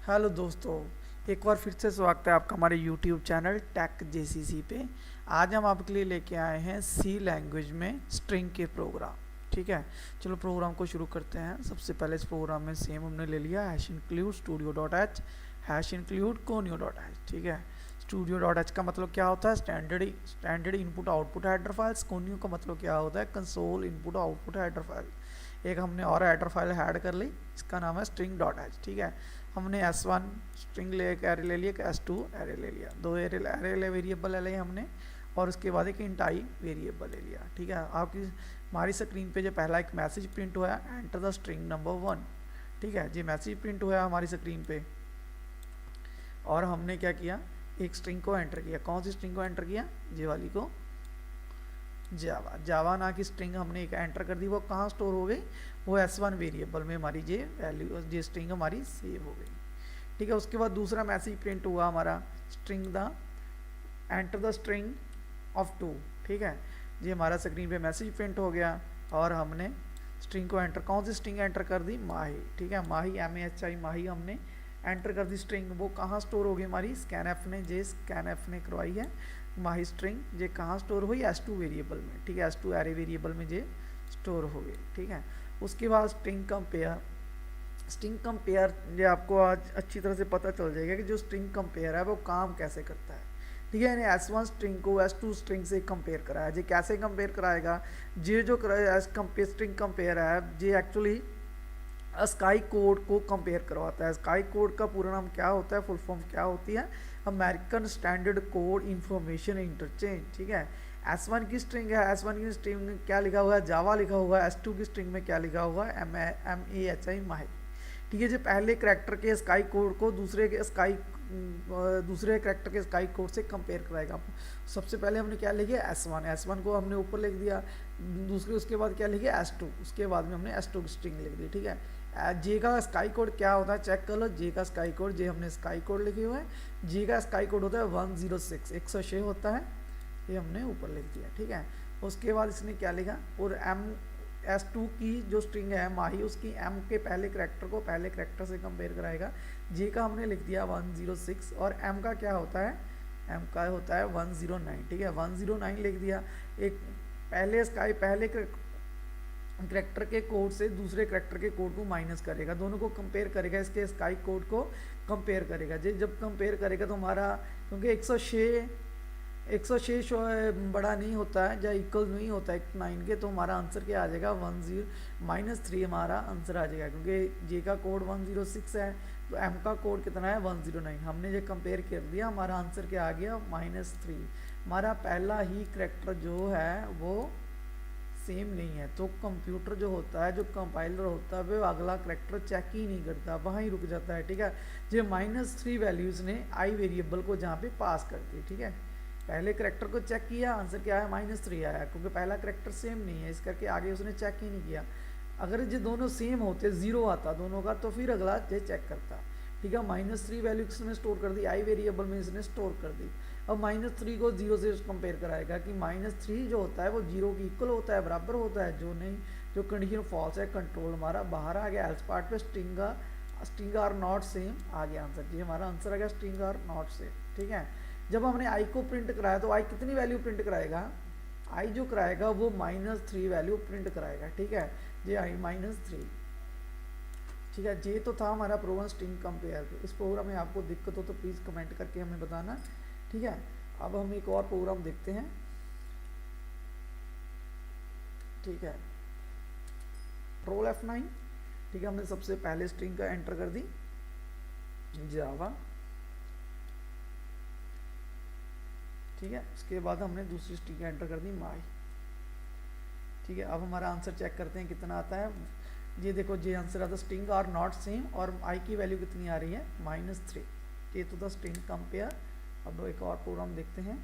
Hello दोस्तों, एक बार फिर से स्वागत है आपका हमारे YouTube चैनल टेक जेसीसी पे। आज हम आपके लिए लेके आए हैं सी लैंग्वेज में स्ट्रिंग के प्रोग्राम। ठीक है, चलो प्रोग्राम को शुरू करते हैं। सबसे पहले इस प्रोग्राम में सेम हमने ले लिया hash include studio dot H, hash include conio dot H. ठीक है, स्टूडियो डॉट एच का मतलब क्या होता है? Standard input output header files. Conio का मतलब क्या होता है? Console input output header file. एक हमने और हेडर फाइल ऐड कर ली, इसका नाम है स्ट्रिंग डॉट एच। ठीक है, हमने S1 स्ट्रिंग ले एक एरे ले लिया, S2 एरे ले लिया, दो एरे वेरिएबल ले लिए हमने, और उसके बाद एक इंट आई वेरिएबल ले लिया। ठीक है, आपकी हमारी स्क्रीन पे जो पहला एक मैसेज प्रिंट हुआ है, एंटर द स्ट्रिंग नंबर 1। ठीक है, जी मैसेज प्रिंट हुआ है हमारी स्क्रीन पे, और हमने क्या किया, एक स्ट्रिंग को एंटर किया। कौन सी स्ट्रिंग को एंटर किया? जे वाली को, जावा ना की स्ट्रिंग हमने एक एंटर कर दी। वो कहाँ स्टोर हो गई? वो S1 वेरिएबल में हमारी जे वैल्यू, जे स्ट्रिंग हमारी सेव हो गई। ठीक है, उसके बाद दूसरा मैसेज प्रिंट हुआ हमारा, string the enter the string of 2। ठीक है, ये हमारा स्क्रीन पे मैसेज प्रिंट हो गया, और हमने स्ट्रिंग को एंटर, कौन सी स्ट्रिंग एंटर कर दी? माही। ठीक है, माही MAHI माही हमने एंटर कर दी स्ट्रिंग। वो कहाँ स्टोर हो गई हमारी? स्कैनएफ ने, जे स्कैनएफ ने करवाई है माही स्ट्रिंग। ये कहाँ स्टोर हुई? S2 वेरिएबल में। ठीक है, S2 एरे वेरिएबल में ये स्टोर हो गई। ठीक है, उसके बाद स्ट्रिंग कंपेयर ये आपको आज अच्छी तरह से पता चल जाएगा कि जो स्ट्रिंग कंपेयर है वो काम कैसे करता है। ठीक है, S1 स्ट्रिंग को S2 स्ट्रिंग से कंपेयर कराया। जी कैसे कंपेयर कराएगा? ये जो स्ट्रिंग कंपेयर है, ये एक्चुअली स्काई कोड को कंपेयर करवाता है। स्काई कोड का पूरा नाम क्या होता है, फुल फॉर्म क्या होती है? American standard code information interchange. ठीक है, S1 की स्ट्रिंग है, S1 की स्ट्रिंग में क्या लिखा हुआ है? जावा लिखा हुआ है। S2 की स्ट्रिंग में क्या लिखा हुआ है? MAHI माही। ठीक है, जो पहले करैक्टर के स्काई कोड को दूसरे करैक्टर के स्काई कोड से कंपेयर कराएगा। सबसे पहले हमने क्या लिखा? S1 को हमने ऊपर लिख दिया, दूसरे उसके बाद क्या लिखे? S2, उसके बाद में हमने S2 की स्ट्रिंग लिख दी। ठीक है, जे का स्काई कोड क्या होता है? चेक कर लो। जे का स्काई कोड, जे हमने स्काई कोड लिखे हुए हैं, जे का स्काई कोड होता है 106, 106 होता है, ये हमने ऊपर लिख दिया। ठीक है, उसके बाद इसने क्या लिखा? और S2 की जो स्ट्रिंग है माही, उसकी M के पहले करैक्टर को पहले करैक्टर से कंपेयर कराएगा। जे का हमने लिख दिया 106, और M का क्या होता है? M का होता है 109। ठीक है, 109 लिख दिया। एक पहले करैक्टर के कोड से दूसरे करैक्टर के कोड को माइनस करेगा, दोनों को कंपेयर करेगा, इसके स्काई कोड को कंपेयर करेगा। जब कंपेयर करेगा तो हमारा, क्योंकि 106 बड़ा नहीं होता है या इक्वल नहीं होता है 9 के, तो हमारा आंसर क्या आ जाएगा? 10-3 हमारा आंसर आ जाएगा, क्योंकि जे का कोड 106 है, तो M का कोड कितना है? 109। हमने ये कंपेयर कर दिया, हमारा आंसर क्या आ गया? -3। हमारा पहला ही करैक्टर जो है वो सेम नहीं है, तो कंप्यूटर जो होता है, जो कंपाइलर होता है, वो अगला करैक्टर चेक ही नहीं करता, वहाँ ही रुक जाता है। ठीक है, जो -3 वैल्यूज़ ने आई वेरिएबल को जहाँ पे पास कर दी। ठीक है, पहले करैक्टर को चेक किया, आंसर क्या है? -3 आया, क्योंकि पहला करैक्टर सेम नहीं है, इस करके आगे उसने चेक ही नहीं किया। अगर ये दोनों सेम होते, 0 आता दोनों का, तो फिर अगला ये चेक करता। ठीक है, -3 वैल्यू किसने स्टोर कर दी? आई वेरिएबल में इसने स्टोर कर दी। अब -3 को 0 से कंपेयर कराएगा कि -3 जो होता है वो 0 की इक्वल होता है, बराबर होता है। जो नहीं, जो कंडीशन फॉल्स है, कंट्रोल हमारा बाहर आ गया। एल्स पार्ट पे स्ट्रिंग आर नॉट सेम आ गया आंसर। जी हमारा आंसर आ गया स्ट्रिंग आर नॉट सेम। ठीक है, जब हमने आई को प्रिंट कराया तो आई कितनी वैल्यू प्रिंट कराएगा? आई जो कराएगा वो -3 वैल्यू प्रिंट कराएगा। ठीक है, जी आई -3। ठीक है, ये तो था हमारा प्रोग्राम स्ट्रिंग कंपेयर। इस प्रोग्राम में आपको दिक्कत हो तो प्लीज़ कमेंट करके हमें बताना। ठीक है, अब हम एक और प्रोग्राम देखते हैं। ठीक है, Control F9। ठीक है, हमने सबसे पहले स्ट्रिंग का एंटर कर दी जावा। ठीक है, उसके बाद हमने दूसरी स्ट्रिंग एंटर कर दी माई। ठीक है, अब हमारा आंसर चेक करते हैं कितना आता है। ये देखो, ये आंसर आता है स्ट्रिंग आर नॉट सेम, और आई की वैल्यू कितनी आ रही है? -3। ये तो द स्ट्रिंग कंपेयर। अब एक और प्रोग्राम देखते हैं।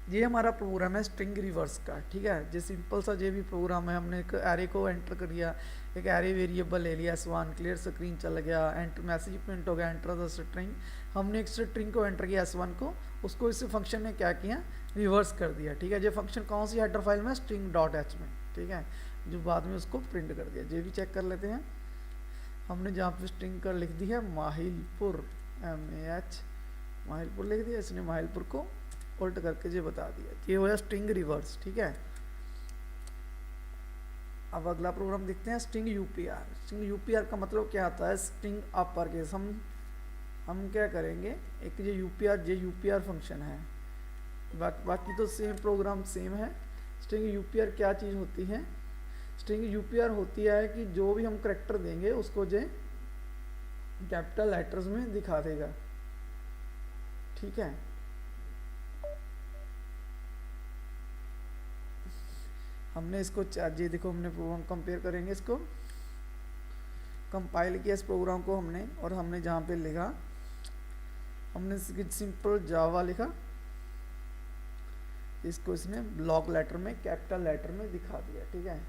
ये हमारा प्रोग्राम है स्ट्रिंग रिवर्स का। ठीक है, ये सिंपल सा ये भी प्रोग्राम है। हमने एक एरे को एंटर कर दिया, एक एरे वेरिएबल ले लिया, S1 क्लियर स्क्रीन चल गया, एंटर मैसेज प्रिंट हो गया, एंटर द स्ट्रिंग। हमने एक स्ट्रिंग को एंटर किया S1 को, उसको इस फंक्शन ने क्या किया? रिवर्स कर दिया। ठीक है, ये फंक्शन कौन सी हेडर फाइल में? स्ट्रिंग डॉट एच में। ठीक है, जो बाद में उसको प्रिंट कर दिया। ये भी चेक कर लेते हैं। हमने जहाँ पे स्ट्रिंग कर लिख दी है माहिलपुर, MAH माहिलपुर लिख दिया, इसने माहिलपुर को उल्ट करके ये बता दिया। ये हो गया स्ट्रिंग रिवर्स, ठीक है। अब अगला प्रोग्राम देखते हैं, स्ट्रिंग यूपीआर। स्ट्रिंग यूपीआर का मतलब क्या आता है, स्ट्रिंग अपर केस। हम क्या करेंगे, एक ये यूपीआर फंक्शन है, बाकी तो सेम प्रोग्राम सेम है। स्ट्रिंग यूपीआर क्या चीज़ होती है, स्ट्रिंग यूपीआर होती है कि जो भी हम करैक्टर देंगे उसको जो कैपिटल लेटर्स में दिखा देगा, ठीक है। हमने इसको ये देखो, हमने प्रोग्राम कंपेयर करेंगे, इसको कंपाइल किया इस प्रोग्राम को हमने, और हमने जहाँ पे लिखा, हमने सिंपल जावा लिखा, इसको इसने ब्लॉक लेटर में कैपिटल लेटर में दिखा दिया, ठीक है।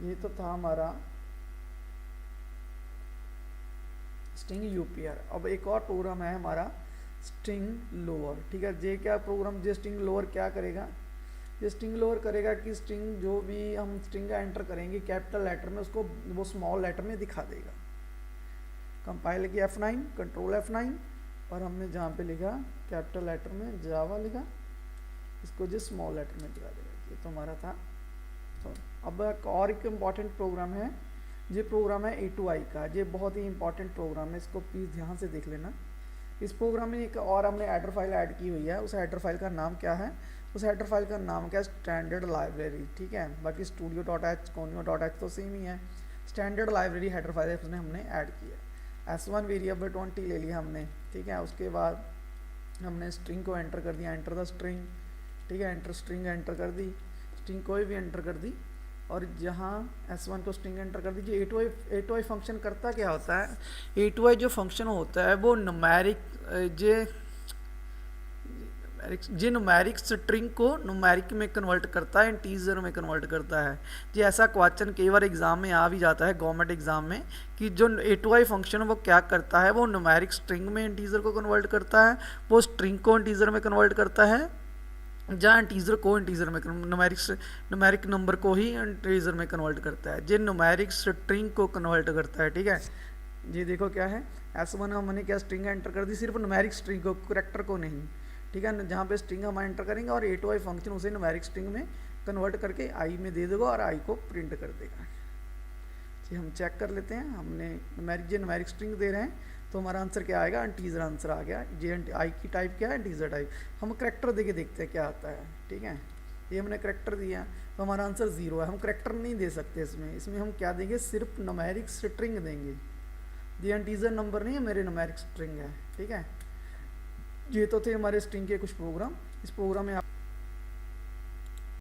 ये तो था हमारा स्ट्रिंग यूपीआर। अब एक और प्रोग्राम है हमारा स्ट्रिंग लोअर, ठीक है। ये क्या प्रोग्राम, ये स्ट्रिंग लोअर क्या करेगा, ये स्ट्रिंग लोअर करेगा कि स्ट्रिंग जो भी हम स्ट्रिंग का एंटर करेंगे कैपिटल लेटर में, उसको वो स्मॉल लेटर में दिखा देगा। कंपाइल किया F9, कंट्रोल F9, और हमने जहाँ पे लिखा कैपिटल लेटर में जावा लिखा, इसको जो स्मॉल लेटर में दिखा देगा। ये तो हमारा था। तो अब एक इम्पॉर्टेंट प्रोग्राम है, ये प्रोग्राम है A2I का। ये बहुत ही इंपॉर्टेंट प्रोग्राम है, इसको प्लीज़ ध्यान से देख लेना। इस प्रोग्राम में एक और हमने हेडर फाइल ऐड की हुई है, उस हेडर फाइल का नाम क्या है, उस हेडर फाइल का नाम क्या है, स्टैंडर्ड लाइब्रेरी, ठीक है। बाकी studio.h conio.h तो सेम ही है। स्टैंडर्ड लाइब्रेरी हेडर फाइल उसने हमने ऐड किया। S1 वेरिएबल 20 ले लिया हमने, ठीक है। उसके बाद हमने स्ट्रिंग को एंटर कर दिया, एंटर द स्ट्रिंग, ठीक है। एंटर स्ट्रिंग एंटर कर दी, स्ट्रिंग कोई भी एंटर कर दी, और जहाँ S1 को स्ट्रिंग एंटर कर दीजिए। A2I फंक्शन करता क्या होता है, A2I जो फंक्शन होता है वो न्यूमेरिक स्ट्रिंग को न्यूमेरिक में कन्वर्ट करता है, इंटीजर में कन्वर्ट करता है। जी ऐसा क्वेश्चन कई बार एग्जाम में आ भी जाता है, गवर्नमेंट एग्जाम में, कि जो A2I फंक्शन वो क्या करता है, वो न्यूमेरिक स्ट्रिंग में इंटीजर को कन्वर्ट करता है, वो स्ट्रिंग को इंटीजर में कन्वर्ट करता है, जहाँ इंटीजर को इंटीजर में, न्यूमेरिक नंबर को ही इंटीजर में कन्वर्ट करता है। ये न्यूमेरिक स्ट्रिंग को कन्वर्ट करता है, ठीक है। ये देखो क्या है, S1 हमने क्या स्ट्रिंग एंटर कर दी, सिर्फ न्यूमेरिक स्ट्रिंग को, करैक्टर को नहीं, ठीक है। जहाँ पे स्ट्रिंग हम एंटर करेंगे और A2I फंक्शन उसे न्यूमेरिक स्ट्रिंग में कन्वर्ट करके आई में दे देगा और आई को प्रिंट कर देगा। जी हम चेक कर लेते हैं, हमने न्यूमेरिक स्ट्रिंग दे रहे हैं तो हमारा आंसर क्या आएगा, इंटीजर आंसर आ गया। जे आई की टाइप क्या है, इंटीजर टाइप। हम करैक्टर दे के देखते हैं क्या आता है, ठीक है। ये हमने करैक्टर दिया तो हमारा आंसर 0 है। हम करैक्टर नहीं दे सकते इसमें हम क्या देंगे, सिर्फ न्यूमेरिक स्ट्रिंग देंगे। ये इंटीजर नंबर नहीं है, मेरे न्यूमेरिक स्ट्रिंग है, ठीक है। ये तो थे हमारे स्ट्रिंग के कुछ प्रोग्राम। इस प्रोग्राम में आप